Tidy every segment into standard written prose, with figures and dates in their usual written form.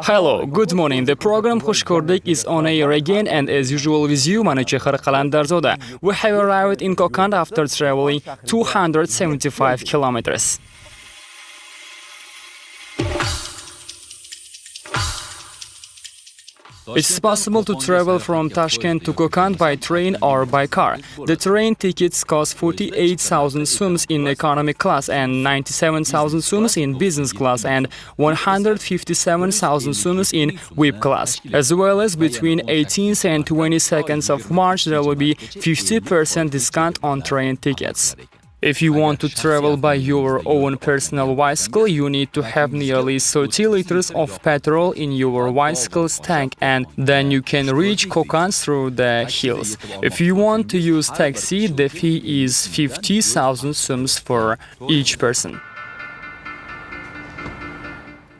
Hello, good morning. The program Xush rdik is on air again, and as usual with you, Manachekar Kalandarzoda. We have arrived in Kokand after traveling 275 kilometers. It's possible to travel from Tashkent to Kokand by train or by car. The train tickets cost 48,000 sums in economy class and 97,000 sums in business class and 157,000 sums in VIP class. As well as between 18th and 22nd of March there will be 50% discount on train tickets. If you want to travel by your own personal bicycle, you need to have nearly 30 liters of petrol in your bicycle's tank, and then you can reach Kokand through the hills. If you want to use taxi, the fee is 50,000 sums for each person.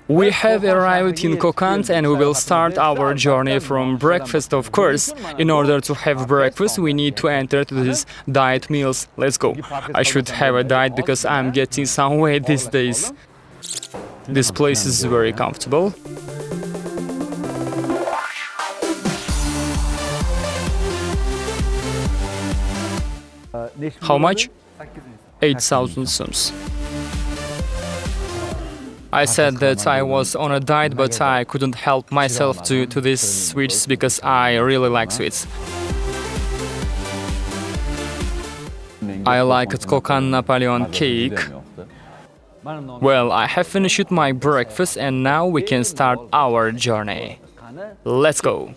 We have arrived in Kokand and we will start our journey from breakfast, of course. In order to have breakfast, we need to enter to these diet meals. Let's go. I should have a diet because I'm getting some weight these days. This place is very comfortable. How much? 8,000 sums. I said that I was on a diet, but I couldn't help myself to these sweets because I really like sweets. I like Kokand Napoleon cake. Well, I have finished my breakfast and now we can start our journey. Let's go!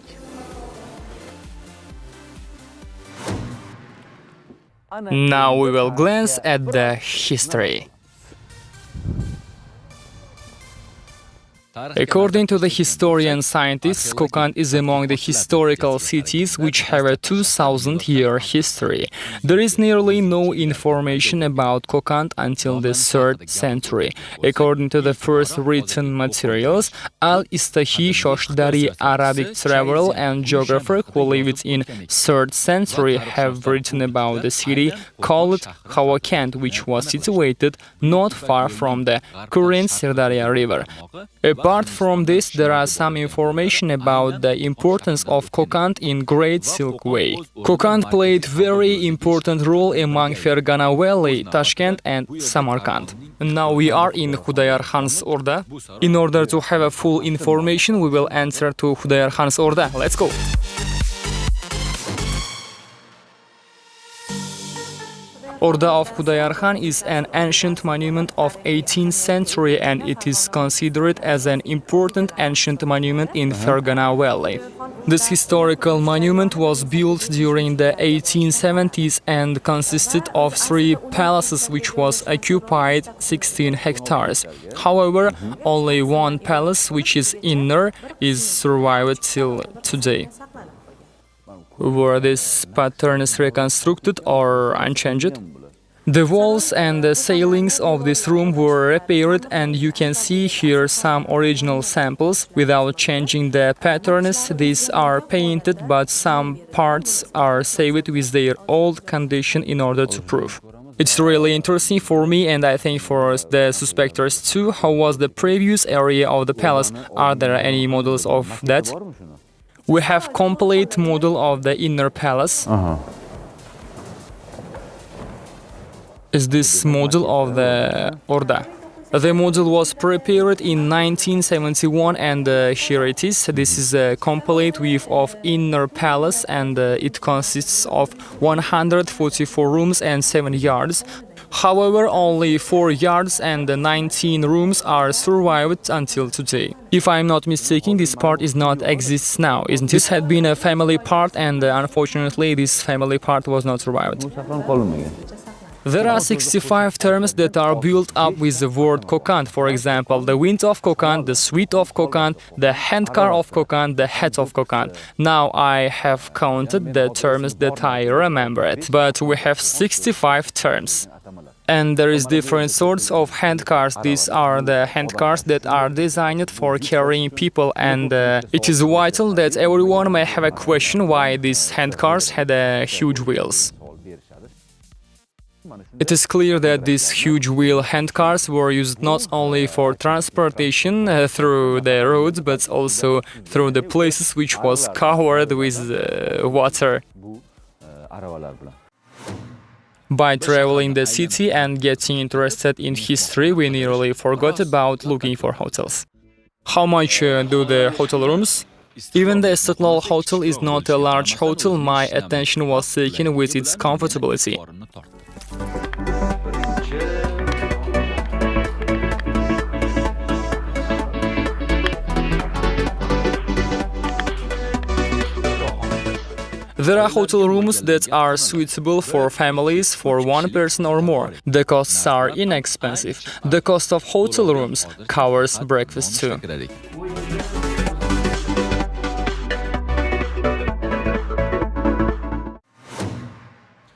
Now we will glance at the history. According to the historian scientists, Kokand is among the historical cities which have a 2,000-year history. There is nearly no information about Kokand until the 3rd century. According to the first written materials, Al-Istahi Shoshdari, Arabic traveler and geographer who lived in 3rd century, have written about the city called Hawakand, which was situated not far from the current Sirdarya river. Apart from this, there are some information about the importance of Kokand in Great Silk Way. Kokand played very important role among Fergana Valley, Tashkent and Samarkand. Now we are in Khudayar Khan's Orda. In order to have a full information, we will enter to Khudayar Khan's Orda. Let's go! Orda of Khudayar Khan is an ancient monument of 18th century and it is considered as an important ancient monument in Fergana Valley. This historical monument was built during the 1870s and consisted of 3 palaces which was occupied 16 hectares. However, only one palace, which is inner, is survived till today. Were these patterns reconstructed or unchanged? The walls and the ceilings of this room were repaired and you can see here some original samples. Without changing the patterns, these are painted, but some parts are saved with their old condition in order to prove. It's really interesting for me and I think for the spectators too. How was the previous area of the palace? Are there any models of that? We have complete model of the inner palace. Is this model of the Orda? The model was prepared in 1971 and here it is. This is a complete view of inner palace and it consists of 144 rooms and 7 yards. However, only 4 yards and 19 rooms are survived until today. If I'm not mistaken, this part is not exists now, isn't it? This had been a family part and unfortunately this family part was not survived. There are 65 terms that are built up with the word Kokand. For example, the wind of Kokand, the sweet of Kokand, the handcar of Kokand, the hat of Kokand. Now I have counted the terms that I remembered, but we have 65 terms. And there is different sorts of handcars. These are the handcars that are designed for carrying people, and it is vital that everyone may have a question why these handcars had huge wheels. It is clear that these huge wheel handcars were used not only for transportation through the roads, but also through the places which was covered with water. By traveling the city and getting interested in history, we nearly forgot about looking for hotels. How much do the hotel rooms? Even the Istiklal Hotel is not a large hotel. My attention was taken with its comfortability. There are hotel rooms that are suitable for families for one person or more. The costs are inexpensive. The cost of hotel rooms covers breakfast too.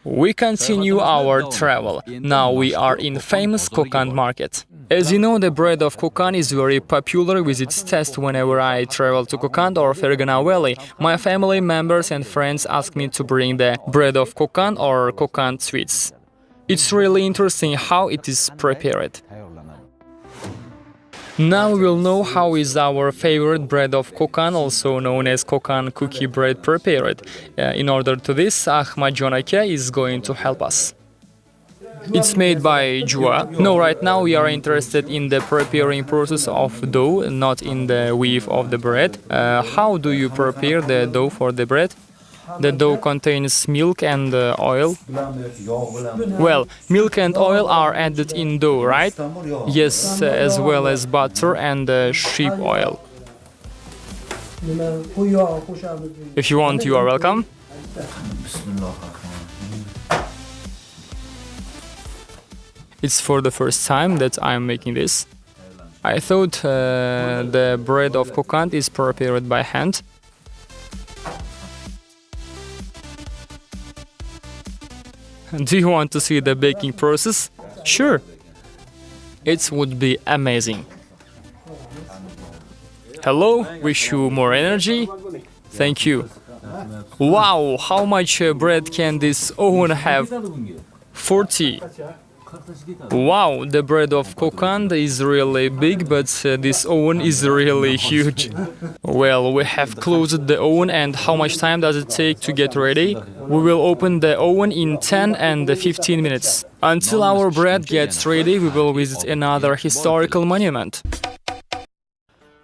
We continue our travel. Now we are in famous Kokand market. As you know, the bread of Kokand is very popular with its taste. Whenever I travel to Kokand or Fergana Valley, my family members and friends ask me to bring the bread of Kokand or Kokand sweets. It's really interesting how it is prepared. Now we will know how is our favorite bread of Kokand, also known as Kokand cookie bread, prepared. In order to this, Ahmad Jonake is going to help us. It's made by Jua. No, right now we are interested in the preparing process of dough, not in the weave of the bread. How do you prepare the dough for the bread? The dough contains milk and oil. Well, milk and oil are added in dough, right? Yes, as well as butter and sheep oil. If you want, you are welcome. It's for the first time that I am making this. I thought the bread of Kokand is prepared by hand. Do you want to see the baking process? Sure. It would be amazing. Hello, wish you more energy. Thank you. Wow, how much bread can this oven have? 40. Wow, the bread of Kokand is really big, but this oven is really huge. Well, we have closed the oven, and how much time does it take to get ready? We will open the oven in 10 and 15 minutes. Until our bread gets ready, we will visit another historical monument.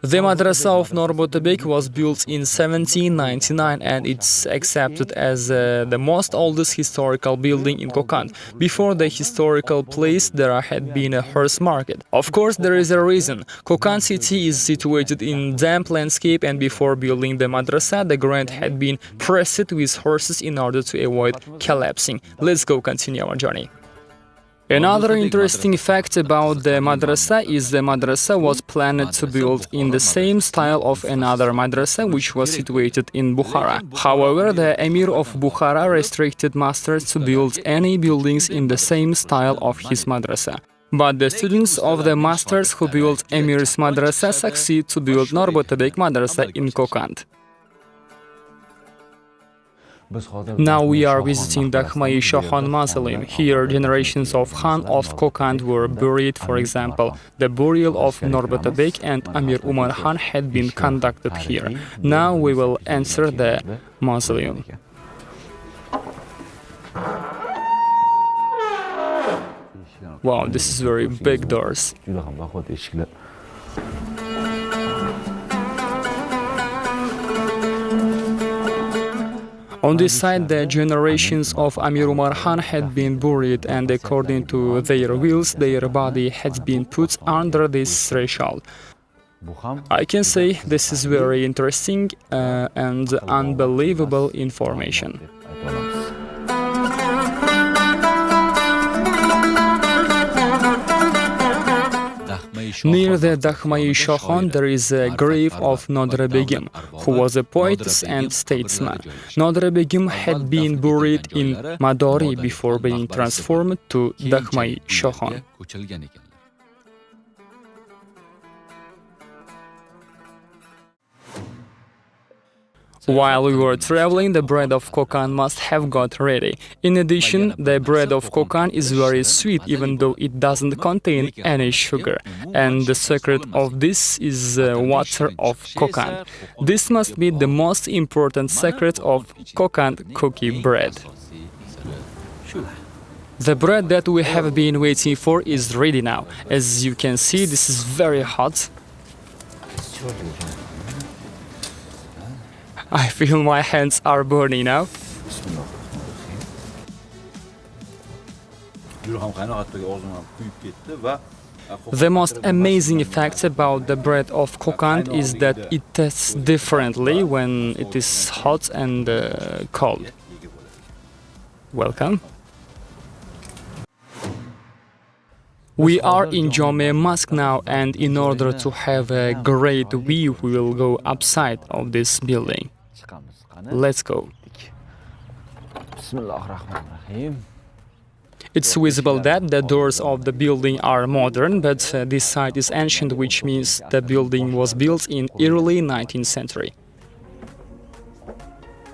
The Madrasa of Norbotebek was built in 1799 and it's accepted as the most oldest historical building in Kokand. Before the historical place, there had been a horse market. Of course, there is a reason. Kokand city is situated in damp landscape, and before building the madrasa, the ground had been pressed with horses in order to avoid collapsing. Let's go continue our journey. Another interesting fact about the madrasa is the madrasa was planned to build in the same style of another madrasa which was situated in Bukhara. However, the Emir of Bukhara restricted masters to build any buildings in the same style of his madrasa. But the students of the masters who built Emir's madrasa succeed to build Norbotebek madrasa in Kokand. Now we are visiting the Dakhmai Shohan Mausoleum. Here, generations of Khan of Kokand were buried. For example, the burial of Norbotebek and Amir Umar Khan had been conducted here. Now we will enter the mausoleum. Wow, this is very big doors. On this side, the generations of Amir Umar Khan had been buried, and according to their wills, their body had been put under this threshold. I can say this is very interesting and unbelievable information. Near the Dakhmai Shohan, there is a grave of Nodre Begim, who was a poetess and statesman. Nodre Begim had been buried in Madori before being transformed to Dakhmai Shohan. While we were traveling, the bread of kokan must have got ready. In addition, the bread of kokan is very sweet even though it doesn't contain any sugar. And the secret of this is water of kokan. This must be the most important secret of kokan cookie bread. The bread that we have been waiting for is ready now. As you can see, this is very hot. I feel my hands are burning now. The most amazing fact about the bread of kokan is that it tastes differently when it is hot and cold. Welcome. We are in Jome Mosque now, and in order to have a great view, we will go upside of this building. Let's go. It's visible that the doors of the building are modern, but this side is ancient, which means the building was built in early 19th century.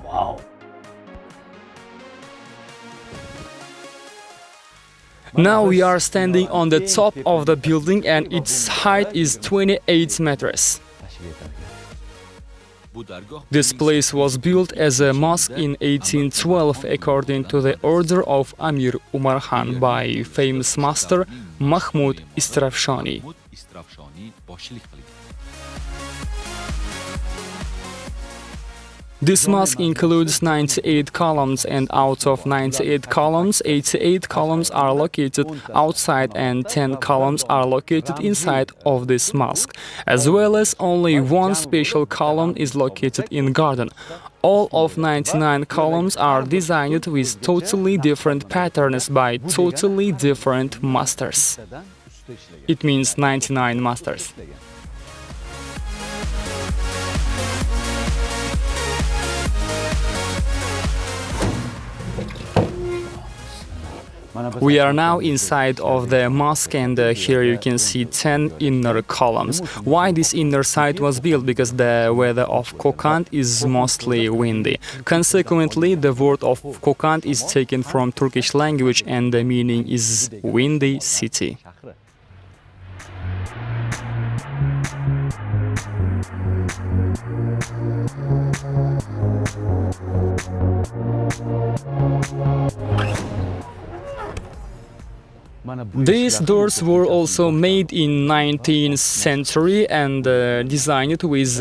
Wow. Now we are standing on the top of the building and its height is 28 meters. This place was built as a mosque in 1812 according to the order of Amir Umar Khan by famous master Mahmud Istrafshani. This mosque includes 98 columns, and out of 98 columns, 88 columns are located outside and 10 columns are located inside of this mosque, as well as only one special column is located in garden. All of 99 columns are designed with totally different patterns by totally different masters. It means 99 masters. We are now inside of the mosque, and here you can see 10 inner columns. Why this inner side was built? Because the weather of Kokand is mostly windy. Consequently, the word of Kokand is taken from Turkish language and the meaning is windy city. These doors were also made in 19th century and designed with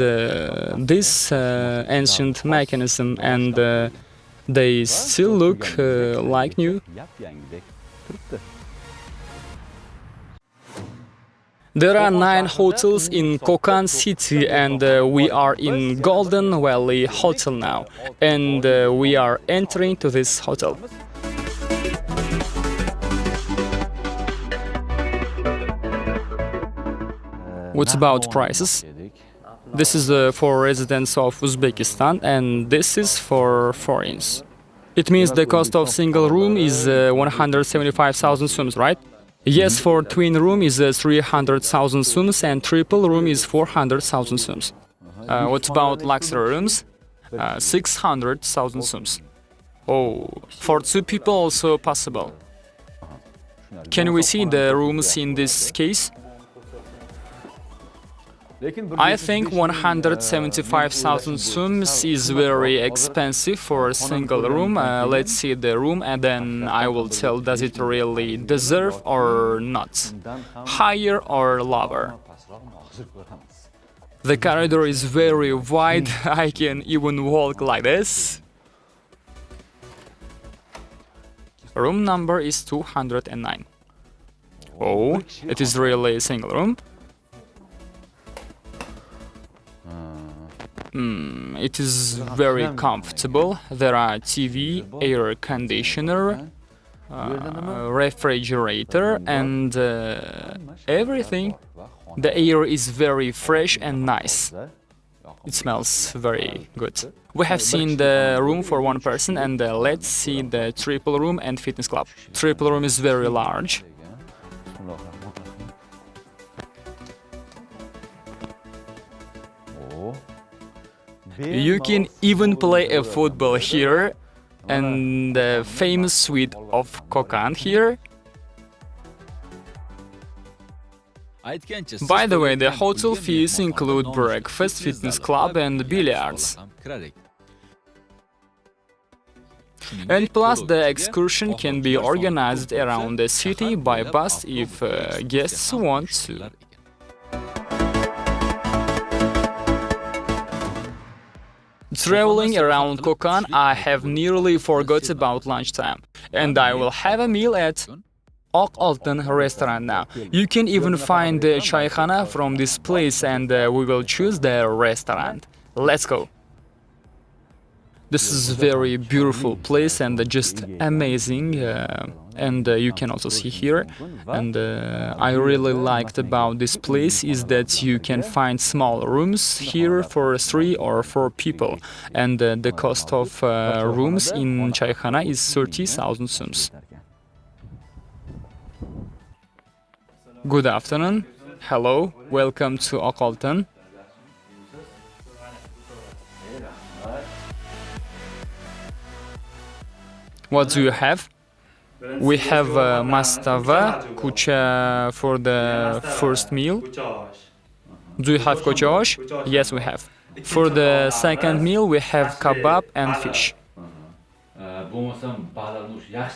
this ancient mechanism, and they still look like new. There are 9 hotels in Kokand city, and we are in Golden Valley Hotel now, and we are entering to this hotel. What about prices? This is for residents of Uzbekistan and this is for foreigners. It means the cost of single room is 175,000 sums, right? Yes, for twin room is 300,000 sums and triple room is 400,000 sums. What about luxury rooms? 600,000 sums. Oh, for 2 people also possible. Can we see the rooms in this case? I think 175,000 sums is very expensive for a single room. Let's see the room and then I will tell does it really deserve or not. Higher or lower. The corridor is very wide. I can even walk like this. Room number is 209. Oh, it is really a single room. It is very comfortable. There are TV, air conditioner, refrigerator and everything. The air is very fresh and nice. It smells very good. We have seen the room for 1 person and let's see the triple room and fitness club. Triple room is very large. You can even play a football here, and the famous suite of Kokand here. By the way, the hotel fees include breakfast, fitness club and billiards. And plus the excursion can be organized around the city by bus if guests want to. Traveling around Kokand, I have nearly forgot about lunchtime, and I will have a meal at Ok Altın restaurant now. You can even find the chaykhana from this place, and we will choose the restaurant. Let's go! This is a very beautiful place and just amazing, and you can also see here. And I really liked about this place is that you can find small rooms here for 3 or 4 people, and the cost of rooms in chaykhana is 30,000 sums. Good afternoon. Hello. Welcome to Ok Altın. What do you have? We have mastava, kucha for the first meal. Do you have kochosh? Yes, we have. For the second meal, we have kebab and fish.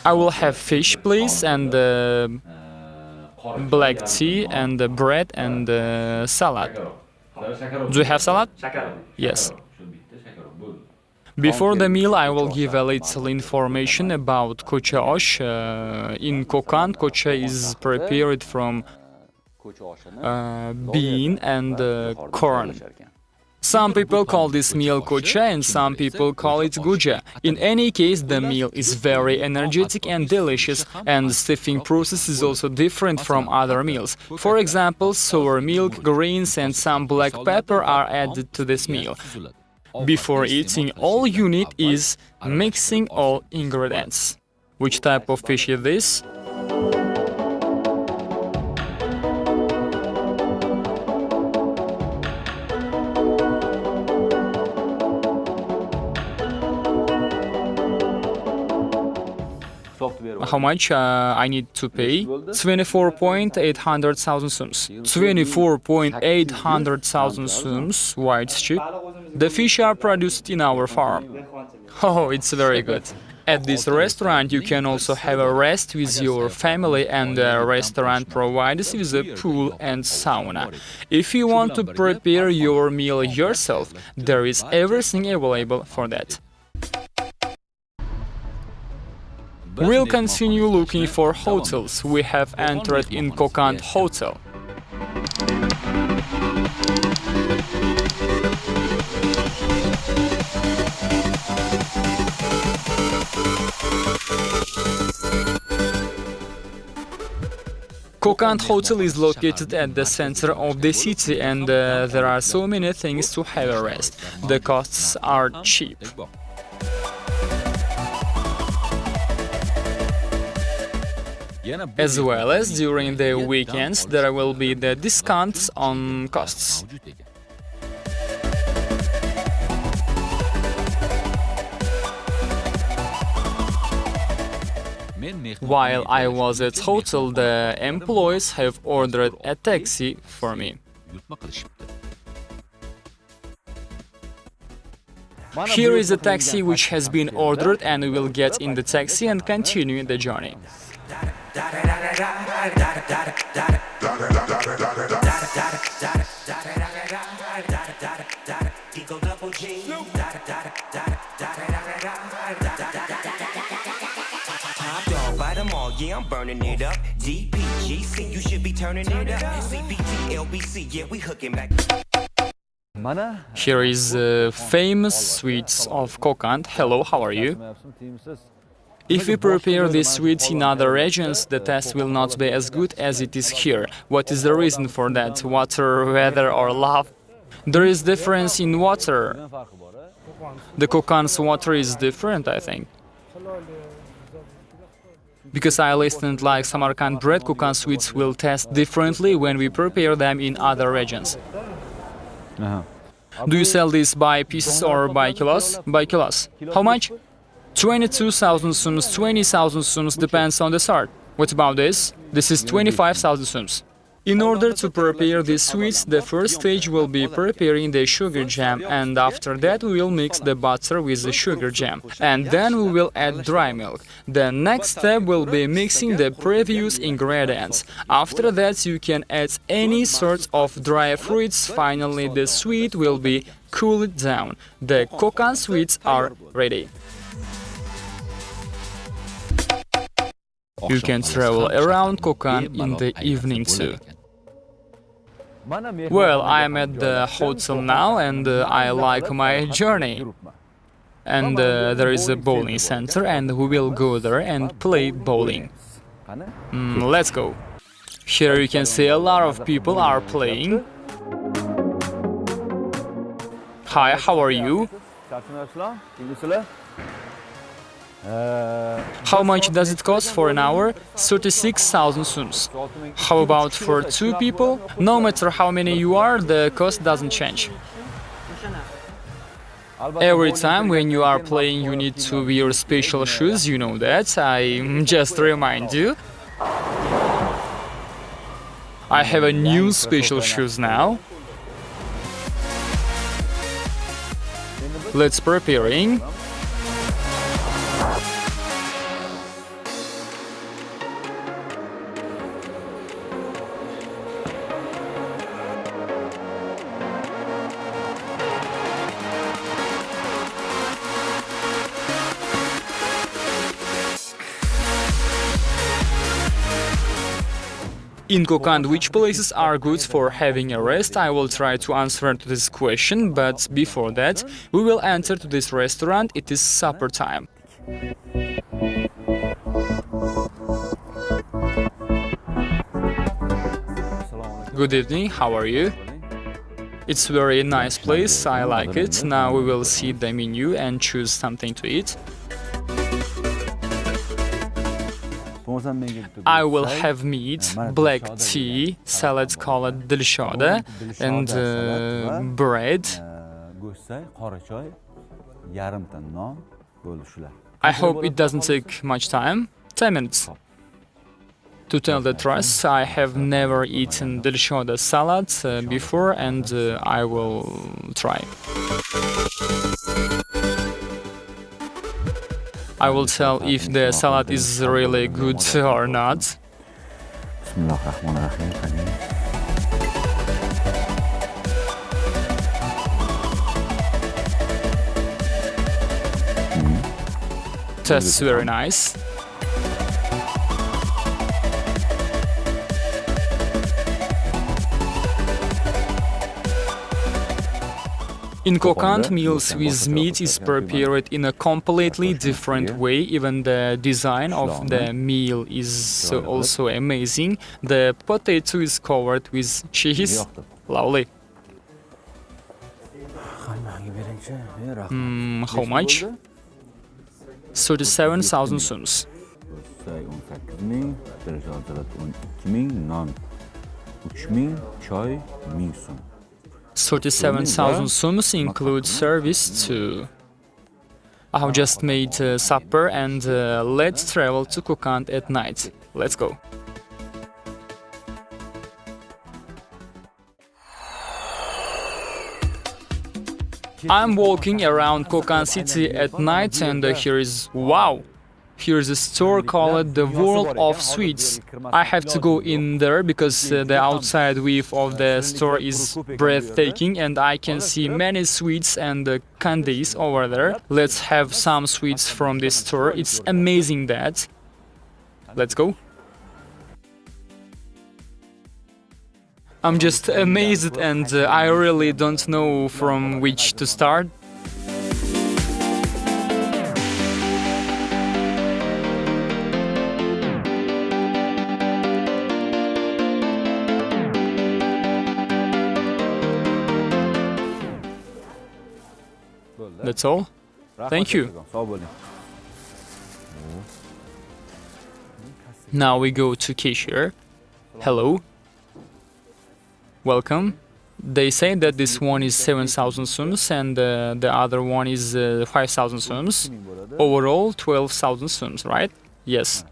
I will have fish, please, and black tea and bread and salad. Do you have salad? Yes. Before the meal, I will give a little information about kocha osh. In Kokand, kocha is prepared from bean and corn. Some people call this meal kocha and some people call it guja. In any case, the meal is very energetic and delicious, and the stuffing process is also different from other meals. For example, sour milk, greens and some black pepper are added to this meal. Before eating, all you need is mixing all ingredients. Which type of fish is this? How much I need to pay? 24,800,000 sums. 24,800,000 sums, why it's cheap? The fish are produced in our farm. Oh, it's very good. At this restaurant, you can also have a rest with your family, and the restaurant provides with a pool and sauna. If you want to prepare your meal yourself, there is everything available for that. We'll continue looking for hotels. We have entered in Kokand Hotel. Kokand Hotel is located at the center of the city, and there are so many things to have a rest. The costs are cheap. As well as during the weekends, there will be the discounts on costs. While I was at hotel, the employees have ordered a taxi for me. Here is a taxi which has been ordered, and we will get in the taxi and continue the journey. Yeah, I'm burning it up. DPGC, you should be turning it up. CBT, LBC, yeah, we hooking back. Here is famous sweets of Kokand. Hello, how are you? If we prepare these sweets in other regions, the taste will not be as good as it is here. What is the reason for that? Water, weather or love? There is difference in water. The Kokand's water is different, I think. Because I listened like Samarkand bread, Kokand sweets will taste differently when we prepare them in other regions. Do you sell this by pieces or by kilos? By kilos. How much? 22,000 sums, 20,000 sums, depends on the sort. What about this? This is 25,000 sums. In order to prepare these sweets, the first stage will be preparing the sugar jam, and after that we will mix the butter with the sugar jam, and then we will add dry milk. The next step will be mixing the previous ingredients. After that you can add any sort of dry fruits. Finally the sweet will be cooled down. The kokan sweets are ready. You can travel around Kokan in the evening too. Well, I'm at the hotel now and I like my journey. And there is a bowling center and we will go there and play bowling. Let's go. Here you can see a lot of people are playing. Hi, how are you? How much does it cost for an hour? 36,000 sums. How about for two people? No matter how many you are, the cost doesn't change. Every time when you are playing you need to wear special shoes, you know that, I just remind you. I have a new special shoes now. Let's preparing. In Kokan, which places are good for having a rest? I will try to answer to this question, but before that, we will enter to this restaurant. It is supper time. Good evening, how are you? It's a very nice place, I like it. Now we will see the menu and choose something to eat. I will have meat, black tea, salad called dilshada, and bread. I hope it doesn't take much time. 10 minutes. To tell the truth, I have never eaten dilshada salad before, and I will try. I will tell if the salad is really good or not. Tastes very nice. In Kokan, meals with meat is prepared in a completely different way. Even the design of the meal is also amazing. The potato is covered with cheese. Lovely. How much? 37,000 sums. 37,000 sums include service too. I've just made supper and let's travel to Kokand at night. Let's go. I'm walking around Kokan city at night and here is wow! Here's a store called the World of Sweets. I have to go in there because the outside view of the store is breathtaking and I can see many sweets and candies over there. Let's have some sweets from this store. It's amazing that. Let's go. I'm just amazed and I really don't know from which to start. That's all. Thank you. Now we go to cashier. Hello. Welcome. They say that this one is 7,000 soms and the other one is 5,000 soms. Overall 12,000 soms, right? Yes.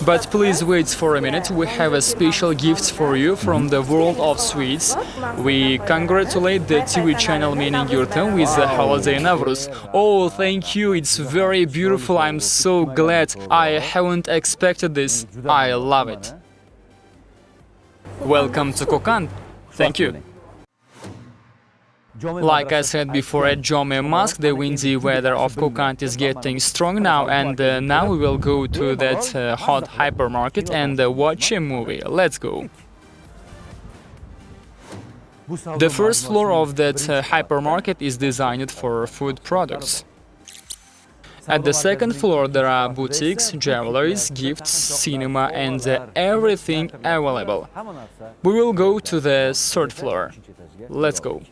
But please wait for a minute, we have a special gift for you from the world of sweets. We congratulate the TV channel Mening Yurt'ın with the holiday Navruz. Oh, thank you, it's very beautiful, I'm so glad. I haven't expected this, I love it. Welcome to Kokand. Thank you. Like I said before at Jome Mosque, the windy weather of Kokand is getting strong now, and now we will go to that hot hypermarket and watch a movie. Let's go. The first floor of that hypermarket is designed for food products. At the second floor there are boutiques, jewelries, gifts, cinema and everything available. We will go to the third floor. Let's go.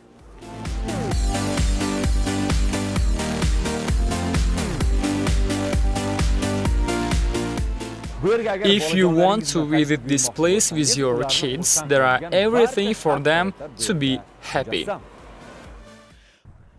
If you want to visit this place with your kids, there are everything for them to be happy.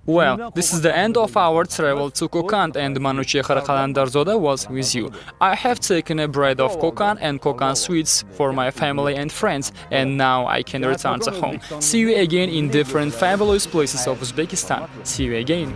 Well, this is the end of our travel to Kokand, and Manuche Kharakalandarzoda was with you. I have taken a bread of Kokand and Kokand sweets for my family and friends, and now I can return to home. See you again in different fabulous places of Uzbekistan. See you again.